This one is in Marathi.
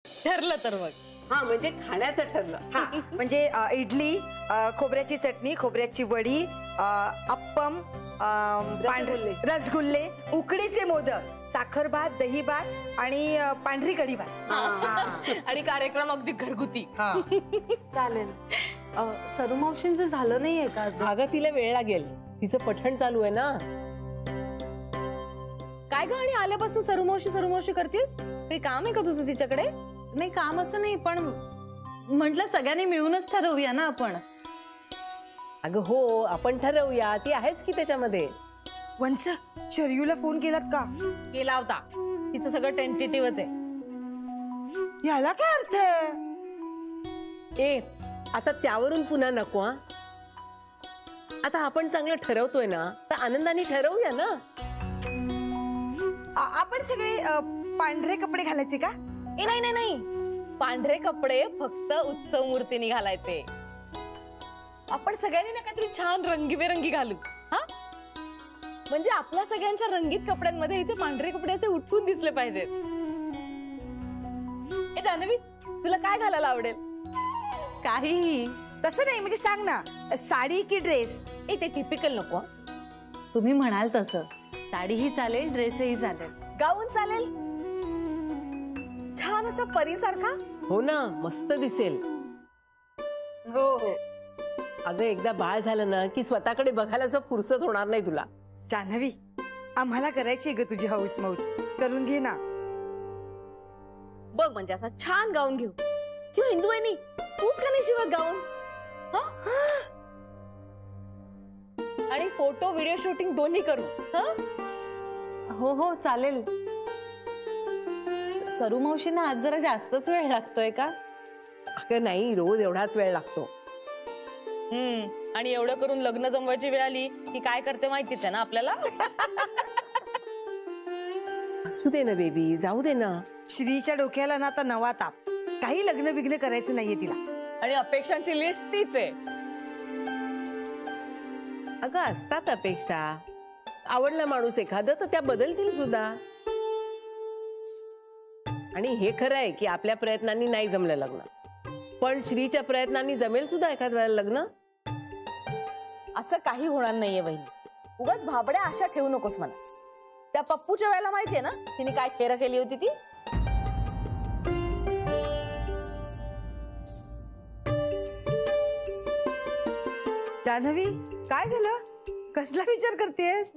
ठरलं तर मग. हा म्हणजे खाण्याचं ठरलं. हा म्हणजे इडली, खोबऱ्याची चटणी, खोबऱ्याची वडी, अप्पम, रसगुल्ले, उकडीचे मोदक, साखर भात, दही भात आणि पांढरी कढी भात. आणि कार्यक्रम अगदी घरगुती. चालेल. सरू मावशींचं झालं नाहीये का अजून? अगं तिला वेळ लागेल, तिचं पठण चालू आहे ना. काय ग, आणि आल्यापासून सरुमावशी करतेस? काही काम आहे का तुझं तिच्याकडे? नाही काम असं नाही, पण म्हटलं सगळ्यांनी मिळूनच ठरवूया ना आपण. अगं हो, आपण ठरवूया, ती आहेच की त्याच्यामध्ये. वंच, शर्यूला फोन केलात का? केला होता. तिचं सगळं टेंटेटिव्हच आहे. याला काय अर्थ आहे? ए आता त्यावरून पुन्हा नको. आता आपण चांगलं ठरवतोय ना, तर आनंदाने ठरवूया ना. आपण सगळे पांढरे कपडे घालायचे का? ए नाही नाही नाही, पांढरे कपडे फक्त उत्सव मूर्तीने घालायचे. आपण सगळ्यांनी ना काहीतरी छान रंगीबेरंगी घालू. हा म्हणजे आपल्या सगळ्यांच्या रंगीत कपड्यांमध्ये इथे पांढरे कपडे असे उठून दिसले पाहिजेत. ए जान्हवी, तुला काय घालायला आवडेल? काही तसं नाही, म्हणजे सांग ना, साडी की ड्रेस? ए ते टिपिकल नको. तुम्ही म्हणाल तसं. साडीही चालेल, ड्रेसही चालेल. गाऊन चालेल, छान असा परीसारखा. हो ना, मस्त दिसेल. हो हो. अगं एकदा बाळ झालं ना की स्वतःकडे बघायला जो फुरसत होणार नाही तुला. जान्हवी, आम्हाला करायची ग तुझी हौस मौज, करून घे ना. बघ म्हणजे असा छान गाऊन घेऊ. किंवा इंदू वहिनी, तूच का नाही शिवत गाऊन? आणि फोटो व्हिडिओ शूटिंग दोन्ही करू. हो हो चालेल. सरू मावशींना आज जरा जास्तच वेळ लागतोय का? अगं नाही, रोज एवढाच वेळ लागतो. आणि एवढं करून लग्न जमवायची वेळ आली की काय करते माहितीच आहे ना आपल्याला. असू दे ना बेबी, जाऊ दे ना. श्रीच्या डोक्याला ना आता नवा ताप. काही लग्न बिग्न करायचं नाहीये तिला. आणि अपेक्षांची लिस्ट तीच आहे. अगं असतात अपेक्षा. आवडला माणूस एखादं तर त्या बदलतील सुद्धा. आणि हे खरं आहे की आपल्या प्रयत्नांनी नाही जमलं लग्न, पण श्रीच्या प्रयत्नांनी जमेल सुद्धा एखाद वेळेला लग्न. असं काही होणार नाहीये बहिणी. उगाच भाबड्या आशा ठेवू नकोस मला. त्या पप्पूच्या वेळेला माहितीये ना तिने काय खेर केली होती ती. जान्हवी, काय झालं? कसला विचार करतेस?